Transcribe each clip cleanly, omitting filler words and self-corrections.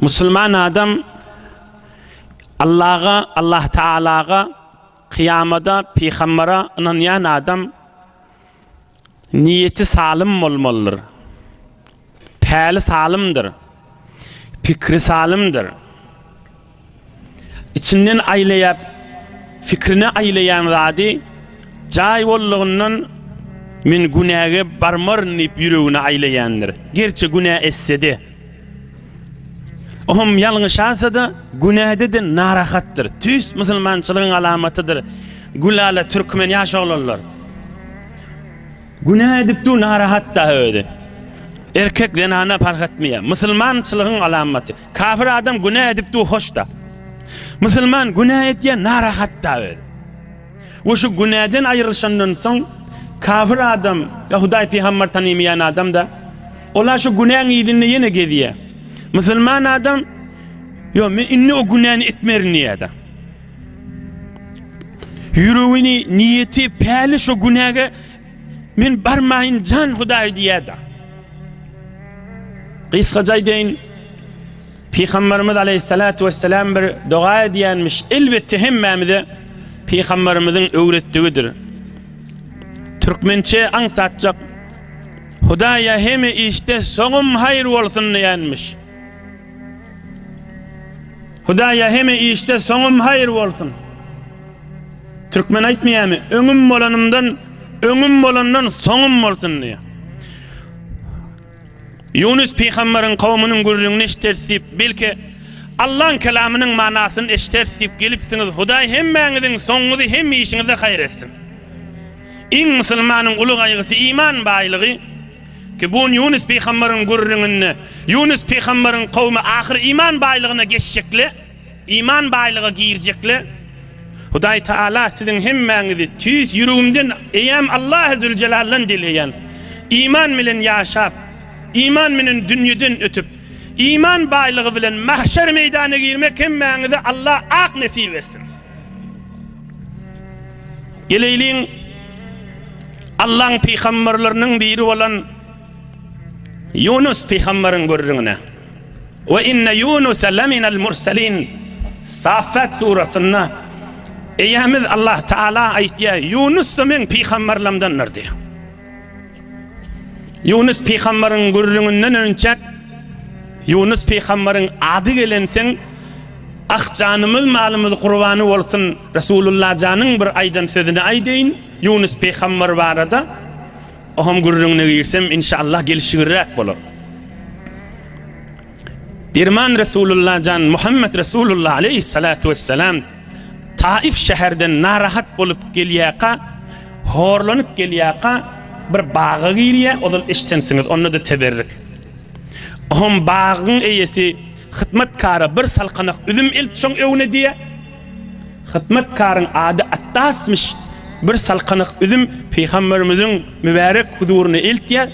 Müslüman adam Allah Ta'alaga kıyamada peygambara inanyan adam niyeti salim olmalıdır. Peli salimdir. Fikri salimdir. İçinden aylayıp fikrini aylayan zadi cay bolluğundan min günahı barmarınıp yüreğini aylayandır. Gerçi günah etsedi. Ohum yalnız şahsada günahda da narahattır. Tüs Müslümançılığın alamatıdır. Gülala Türkmen yaşarlar. Günah edip de narahat da öyle. Erkek zenana fark etmiyor. Müslümançılığın alamatı. Kafir adam günah edip de hoş da. Müslüman günah ediyor narahat da öyle. O şu günahdan ayrılışından son kafir adam, Yahuday peygamber tanımayan adam da ola şu günahın iyiliğini yine gidiyor. Müslüman adam yo men inni o günahını etmerin niyada. Yüreğini niyeti peli şu günahı men barmayın can Huday diyada. Kıskacay deyin Peygamberimiz Aleyhissalatu vesselam bir dua ediyenmiş. Elbette hemmemize Peygamberimizin öğrettiğidir. Türkmençe ansatacak. Hudaya hemi işte sonum hayır olsun diyenmiş. Hudaya hemi işte sonum hayır olsun. Türkmen aytmıyor mu? Öngüm olanından sonum olsun diye. Yunus peygamberin kavminin gurrunu iştersip belki Allah'ın kelamının manasını iştersip gelipsiniz. Huday hemmenizin sonunuzu hem işinize hayır etsin. İn Müslümanın ulu gaygısı iman baylığı ki bu Yunus peygamberin gurrunu Yunus peygamberin kavmi ahir iman baylığına geçecekli, iman baylığı girecekli. Huday Teala sizin hemmenizi tüz yüreğimden eyem Allah Zülcelal'ın dileyen iman bilen yaşap, iman bilen dünyadan ötüp iman baylığı bilen mahşer meydana girmek hemmenizi Allah ak nasip etsin. Geleyliğin Allah'ın peygamberlerinin biri olan Yunus peygamberin gurruna ve inne Yunus leminel murselin Saffat surasında Eyyamiz Allah Teala aytiya Yunus men peygamberlemdendir diyor. Yunus peygamberin gurrundan önce Yunus peygamberin adı gelensen ah canımız malımız kurbanı olsun Resulullah canın bir aydan sözünü aydeyin Yunus peygamber var arada oham gurruna girsem inşallah gelişirek olur. Dirman Resulullah can Muhammed Resulullah aleyhissalatu vesselam Taif şehirden narahat bolup geliyaka horlanıp geliyaka bir bağa giriye odul iştensiniz onu da teberrik. Oham bağın eyesi hizmetkarı bir salqanaq üzüm ilk çoğun evine diye hizmetkarın adı Attasmış bir salqanaq üzüm peygamberimizin mübarek huzuruna ilk diye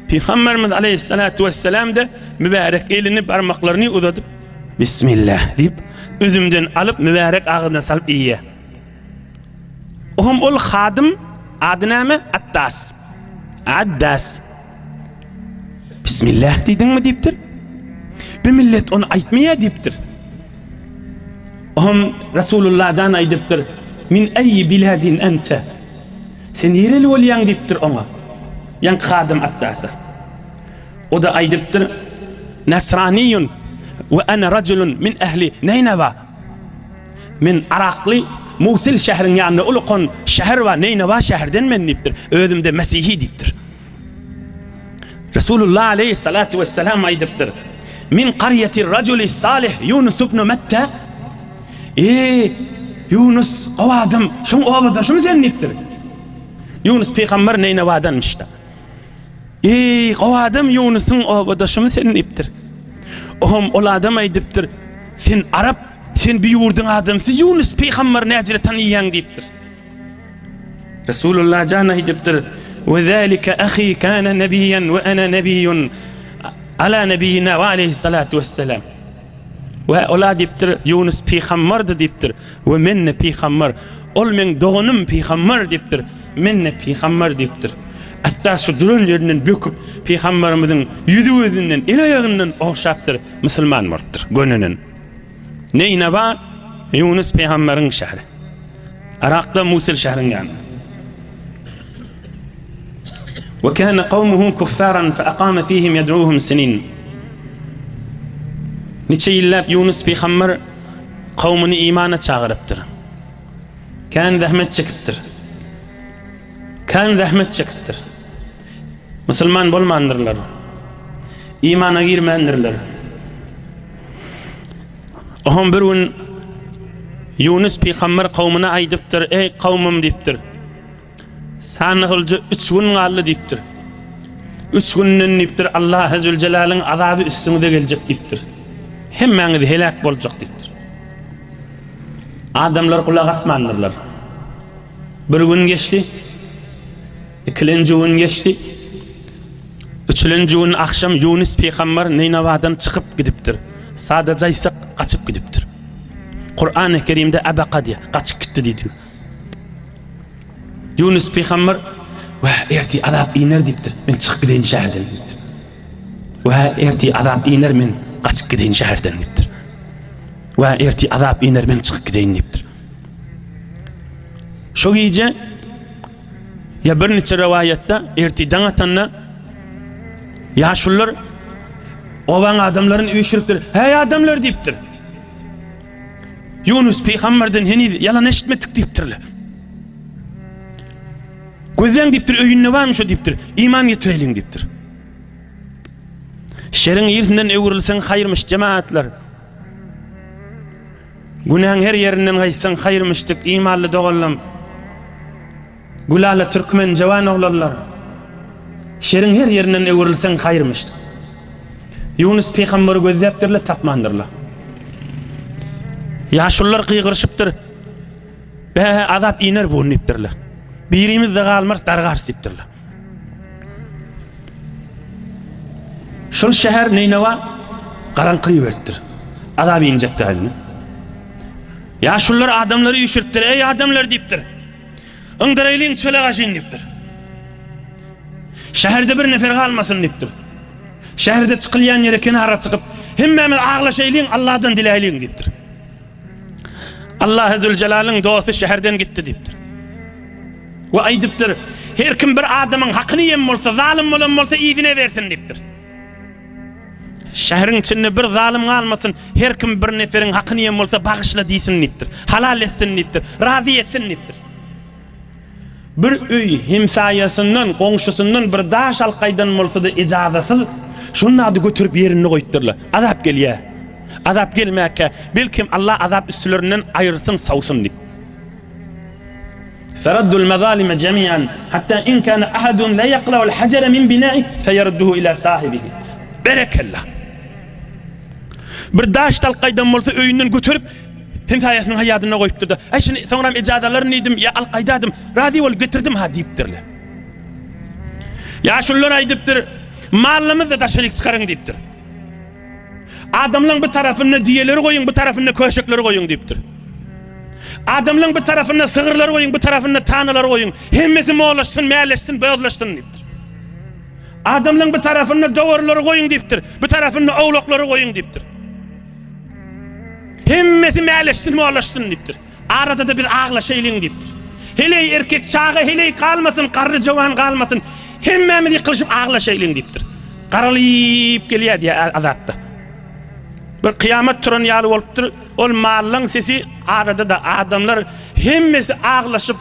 Peygamberimiz aleyhissalatu vesselam da mübarek elini parmaklarını uzatıp Bismillah deyip üzümden alıp mübarek ağzına salıp iyiye. Ohum ol hadım adı nami Attas. Addas. Bismillah dedin mi deyiptir. Bir millet onu aytmaya deyiptir. Ohum Resulullah can aydıptır. Min eyyi biladin ente. Sen yereli olayan deyiptir ona. Yan hadım Attas'a. O da aydıptır. Nasraniyun ve ana raculun min ehli Neyneva. Min Arakli Musil şehrin yanına ulukun şehir ve Neyneva şehirden men deyiptir. Özümde Mesih'i deyiptir. Resulullah aleyhissalatu vesselam aydıptır. Min qaryeti raculi salih Yunus ibn Mette. Yunus o adam şun o adam şun zannettir. Yunus peygamber Neyneva'danmış da. O adam Yunus'un o adam şun zannettir. Ohum ol adam aydıptır. Sen Arap, sen bir yurdun adamsın. Yunus peygamber necire tanıyan deyiptir. Resulullah can aydıptır. وذلك أخي كان نبيا وأنا نبي على نبينا وعليه الصلاة والسلام. وأولاد يبتر يونس بيخمر ديبتر ومن بيخمر أول من دونم بيخمر ديبتر من بيخمر ديبتر. Hatta şu duran yerinden böküp Peygamberimizin yüzü özünden el ayağından oğşaptır musulman bolupdyr gönünen. Neyine var? Yunus Peygamberin şehri. Irak'ta Musul şehrin yanında. وكان قومه كفارا فأقام فيهم يدعوهم سنين. Niçe yillap Yunus Peygamber kavmini imana çağırıptır. Kan zahmet çekiptir. Kan zahmet çekiptir. Müslüman bolmandırlar. İmana girmendirler. Ohum bir gün Yunus Peygamber kavmine aydıptır. Ey kavmim deyiptir. Sana hılcı 3 gün gallı deyiptir. 3 günden deyiptir Allah Azze ve Celle'nin azabı üstünüze gelecek deyiptir. Hemmeňiz helak boljak deyiptir. Adamlar kulak asmandırlar. Bir gün geçti. İkinci gün geçti. Üçüncü gün akşam Yunus Peygamber Neynawadan çıkıp gidiptir. Sadece ise kaçıp gidiptir. Kur'an-ı Kerim'de abaqa diye kaçıp gitti deydi. Yunus Peygamber ve erti azap iner deyiptir. Men çıkıp gideyin şehirden deyiptir. Ve erti azap iner men kaçıp gideyin şehirden deyiptir. Ve erti azap iner men çıkıp gideyin deyiptir. Şu gece ya bir neçe rivayette erti danatanna yaşlılar ovan adamların üyüşürüptir. Hey adamlar deyiptir. Yunus Peygamberden heni yalan eşitmedik deyiptirler. Gözden deyiptir, öyünne varmış o deyiptir. İman getirelim deyiptir. Şerin yerinden öğürülsen hayırmış cemaatler. Günahın her yerinden kaysan hayırmıştık imanlı doğallam. Gülala Türkmen cevan oğlarlar. Şerin her yerinden öğürülsen hayırmıştık. Yunus Peygamber'i gözleyiptirler, tapmandırlar. Yaşlılar kıygırışıptır. Be azap iner bu deyiptirler. Birimiz de kalmaz dargar siptirler. Şol şehir Neynawa qarankıy verttir. Azap inecekti haline. Yaşlılar adamları üşürttür. Ey adamlar deyiptir. Öngdaraylıyın söyle kaçın deyiptir. Şehirde bir nefer kalmasın deyiptir. Şehirde çıkılyan yere kenara çıkıp hemmemiz ağlaşaylıyın Allah'tan dileyliyin deyiptir. Allah Azze ve Celle'nin dostu şehirden gitti deyiptir. Ve aydıptır. Her kim bir adamın hakkını yem olsa, zalim olan olsa izine versin deyiptir. Şehrin içinde bir zalim kalmasın, her kim bir neferin hakkını yem olsa bağışla deysin deyiptir. Halal etsin deyiptir. Razı etsin deyiptir. Bir üy hemsayasından, komşusundan bir daş alqaydan olsa da icazasız, şunun adı götürüp yerini koyutturlar. Azap geliyor. Azap gelmeyke, belki Allah azap üstülerinden ayırsın, savsun deyip. فردوا المظالم جميعا حتى إن كان أحد لا يقلع الحجر من بنائه فيرده إلى صاحبه. Berekallah. Bir daş alqaydan olsa öyünden götürüp hemsayasının hayatına koyup durdu. Ay şimdi sonra icazalarını yedim ya alqaydadım. Razı ol getirdim ha deyiptirler. Ya şunlar aydıptır. Mallımızda taşılık çıkarın deyiptir. Adamların bir tarafına diyeleri koyun, bir tarafına köşekleri koyun deyiptir. Adamların bir tarafına sığırlar koyun, bir tarafına tanrılar koyun. Hemmesi moğlaşsın, meğerleşsin, beyazlaşsın deyiptir. Adamların bir tarafına doğruları koyun deyiptir. Bir tarafına oğlakları koyun deyiptir. Hemmesi meğerleşsin, moğlaşsın deyiptir. Arada da bir ağlaşaylın deyiptir. Hele erkek çağı, hele kalmasın, karı cavan kalmasın. Hemmemiz yıkılışıp ağlaşaylın deyiptir. Karalayıp geliyor diye azapta. Bir kıyamet turan yalı oluptur. Ol mallın sesi arada da adamlar hemmesi ağlaşıp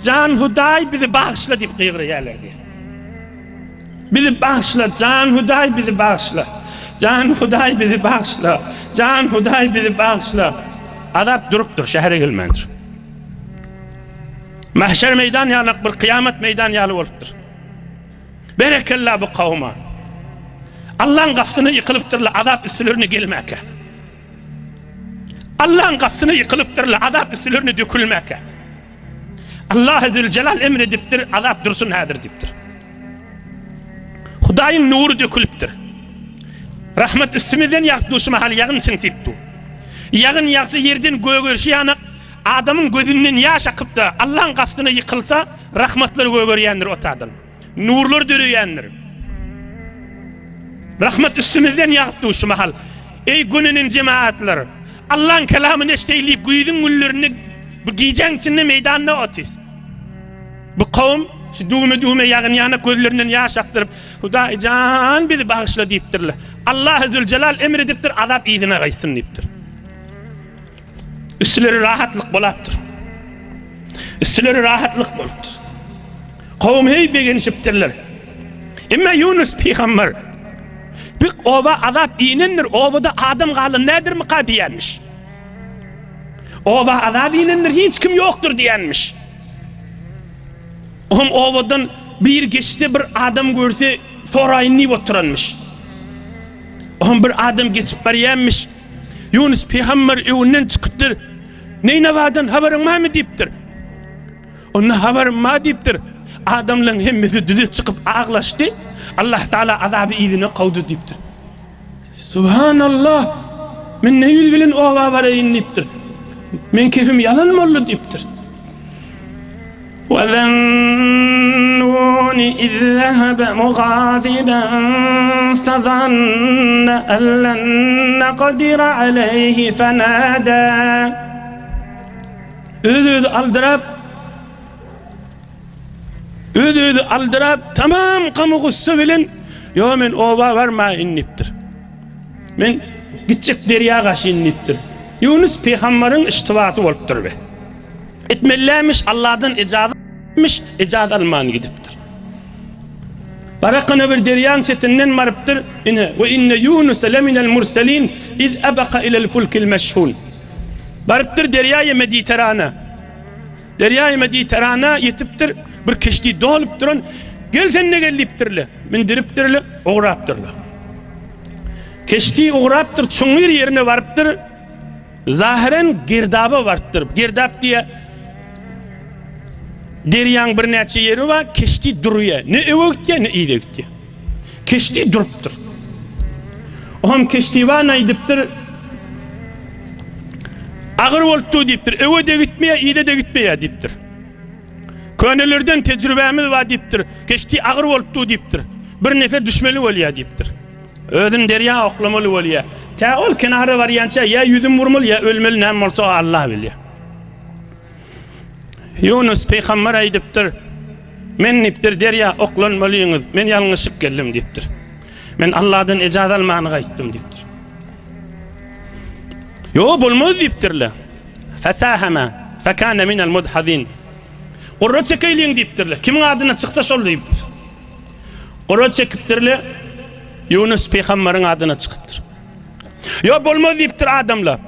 can huday bizi bağışla deyip kıygırı yerler diye. Bizi bağışla, can huday bizi bağışla. Can huday bizi bağışla. Can huday bizi bağışla. Azap duruptur, şehre gelmendir. Mahşer meydan yalık bir kıyamet meydan yalı oluptur. Berekallah bu kavma. Allah'ın kapısını yıkılıptırla azap üstülerine gelmeke. Allah'ın kapısını yıkılıptırla azap üstülerine dökülmeke. Allah Azze ve Celal emrediptir, azap dursun hadir diptir. Hudayın nuru dökülüptür. Rahmet üstümüzden yaktı uşuma hali yağın için siptu. Yağın yaksı yerden göğürşü yanık, adamın gözünden yaş akıp da Allah'ın kapısına yıkılsa rahmetleri göğür yandır o tadan. nurlar döregendir. Rahmet üstümüzden yağıptı şu mahal. Ey gününün cemaatleri, Allah'ın kelamını eşteyleyip güydün güllerini bu giyeceksin içinde meydanına otiz. Bu kavim düğme yağın yana gözlerinden yaş aktırıp Hudaý can bizi bağışla deyipdirler. Allah Zülcelal emredipdir, azap iyidine gaysın deyipdir. Üstüleri rahatlık bolaptır. Üstüleri rahatlık bolaptır. Kavim hey begenişipdirler. Ama Yunus peygamber bir ova azap iyinendir, ovada adam galı nedir mi diyenmiş. Ova azap iyinendir, hiç kim yoktur diyenmiş. Ovadan bir geçse bir adam görse sorayını oturanmış. Bir adam geçip bariyenmiş. Yunus peygamber evinden çıkıptır. Neyine vadan haberin var mı deyiptir. Onun haberin var deyiptir. Adamların hemmesi düze çıkıp ağlaştı. Allah Teala azabı iyiliğine kavdu deyiptir. Subhanallah. Men ne yüz bilin ova varayın deyiptir. Men kefim yalan mı oldu deyiptir. وَذَنُّونِ إِذْ ذَهَبَ مُغَاضِبًا فَظَنَّ أَن لَّن نَّقْدِرَ عَلَيْهِ فَنَادَى Özü aldırap tamam kamu gussa bilen yo men ova varmayın deyiptir. Men gitcek derya gaşyn deyiptir. Yunus peygamberin iştivası bolupdyr be. Etmellemiş Allah'dan icazat alman gidipdir. Barakana bir deryan çetinden marıptır. Ve inne Yunus leminel murselin iz abaka ilel fulkil meşhun. Barıptır deryayı Mediterana. Deryayı Mediterana yetiptir. Bir keşti dolup duran. Gel sen ne geliptirle. Mindiriptirle, uğraptırle. Keşti uğraptır. Çungir yerine varıptır. Zahiren girdabı varıptır. Girdab diye deryan bir neçe yeri var, keşti duruyor. Ne evokti ne iyidekti. Keşti duruptur. Oğam keşti var ne ediptir? Ağır oldu deyiptir. Evo de gitmeye, iyide de gitmeye deyiptir. Könüllerden tecrübemiz var deyiptir. Keşti ağır oldu deyiptir. Bir nefer düşmeli oluyor deyiptir. Ödün derya oklamalı oluyor. Ta ol kenarı var yança ya yüzüm vurmalı ya ölmeli nem olsa Allah biliyor. Yunus peygamber aydıptır. Men niptir derya oklanmalıyınız. Men yanlışık geldim deyiptir. Men Allah'dan icazat almağını gaytdım deyiptir. Yo bulmaz deyiptirler. Fesahama fekane minel mudhadin. Qurra çekeyliyin deyiptirler. Kimin adına çıksa şol deyiptir. Qurra çekiptirler. Yunus peygamberin adına çıkıptır. Yo bulmaz deyiptir adamlar.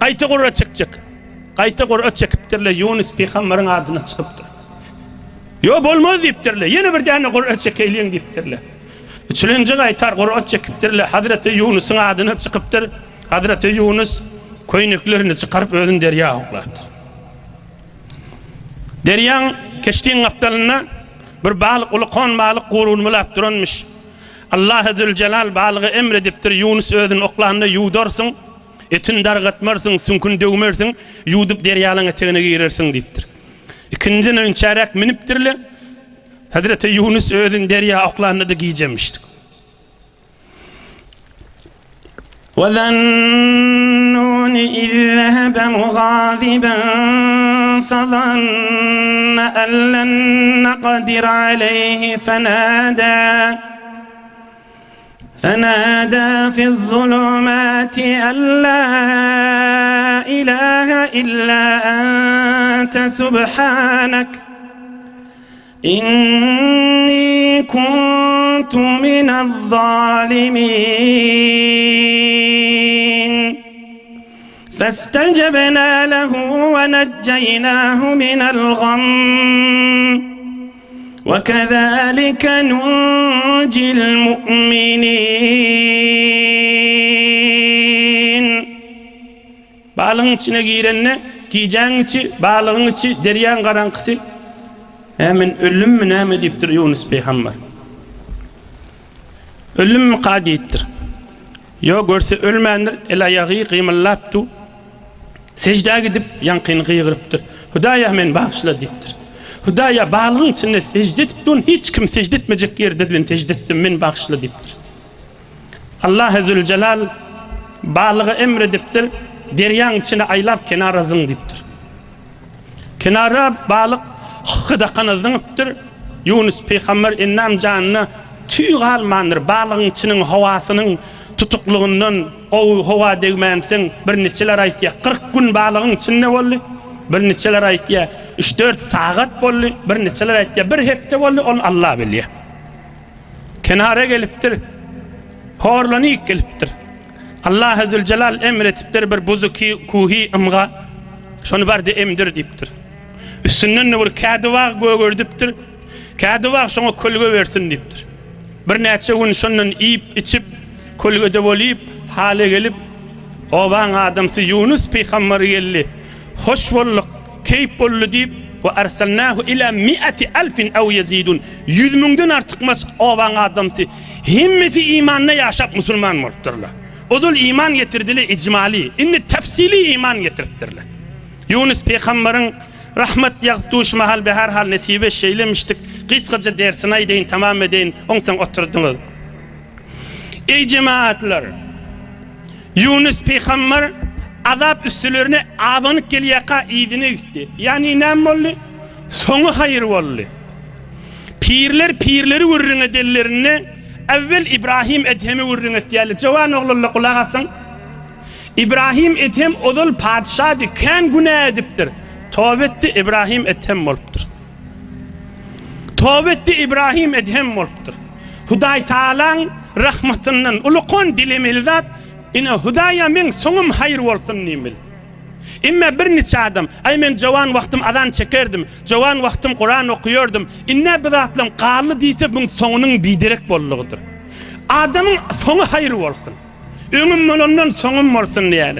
Qayta qurra çekecek. Qayta Qur'an çekiptirler Yunus peygamberin adına çıkıptır. Yo bolmaz deyiptirler. Yine bir tane Qur'an çekeyliyin deyiptirler. Üçüncü qaytar Qur'an çekiptirler. Hazreti Yunus'un adına çıkıptır. Hazreti Yunus koynuklarını çıkarıp özün derya oklaptır. Deryan keştiğin aptalına bir balık uluqon balık qurulmulap duranmış. Allah Zülcelal balığı emrediptir. Yunus özün oklanını yudarsın. Etin dargatmarsın, sünkün dövmersin, yudup deryalan eteğine girersin deyiptir. İkinciden önçarak miniptirle, Hazreti Yunus özün derya oklarını da giyecemiştik. وَذَنُّونِ إِذْ ذَهَبَ مُغَاضِبًا فَظَنَّ أَن لَّن نَّقْدِرَ عَلَيْهِ فنادى في الظلمات أن لا إله إلا أنت سبحانك إني كنت من الظالمين فاستجبنا له ونجيناه من الغم وكذلك ننجي المؤمنين. Balığın içine girenine, giyeceğin içi, balığın içi, deryan karanlıksı. Hemen ölüm mü ne mi deyiptir Yunus peygamber. Ölüm mü kadiyettir. Yo görse ölmeyendir, el ayağı kıymallaptu. Secdeye gidip yankını kıyırıptır. Hudaya hemen bağışla deyiptir. Hudaya balığın içinde secde ettin, hiç kim secde etmeyecek yerde ben secde ettim, men bağışla deyiptir. Allah Azze Celal balığı emrediptir, deryan içine aylap kenara zın deyiptir. Kenara balık hıda kanadınıptır. Yunus Peygamber innam canına tüy kalmandır. Balığın içinin havasının tutukluğundan o hava degmensin bir neçeler aytya 40 gün balığın içinde oldu. Bir neçeler aytya 3-4 saat oldu. Bir neçeler aytya bir hafta oldu. Onu Allah biliyor. Kenara geliptir. Horlanıp geliptir. Allah Azze Celal emretiptir bir buzu kuhi ımga şonu barda emdir deyiptir. Üstünden bir kaduvaq gördüptir. Kaduvaq şonu kölge versin deyiptir. Bir neçe gün şondan iyip içip kölgede bolip hale gelip oban adamsı Yunus Peygamber geldi. Hoş bolluk, keyif bollu deyip ve erselnahu ila 100.000 ev yazidun. 100.000'den artıkmaz oban adamsı. Himmesi imanla yaşap Müslüman olupdurlar. Odul iman getirdiler icmali, inni tefsili iman getiripdirler. Yunus Peygamber'in rahmet yağdığı mahal be her hal nesibe şeylemiştik. Kısaca dersine aydeyin, tamam edeyin, onsan oturdunuz. Ey cemaatler, Yunus Peygamber azap üstülerine avanık geliyaka idine gitti. Yani ne oldu? Sonu hayır oldu. Pirleri vurrun edellerine evvel İbrahim Ethem'i vurrun ettiğerler. Cevan oğluyla kulak asın. İbrahim Ethem odul padişahdı. Kan günah ediptir. Tövbetti İbrahim Ethem oluptur. Tövbetti İbrahim Ethem oluptur. Huday Taala'nın rahmetinden ulukon dilemeli zat ine Hudaya men sonum hayır olsun nimel. İmme bir neçe adam ay men cavan vaktim adan çekerdim. Cavan vaktim Kur'an okuyordum. İnne bizatlım qarlı deyse bunun sonunun biderek bolluğudur. Adamın sonu hayır olsun. Ömüm ondan sonum olsun yani.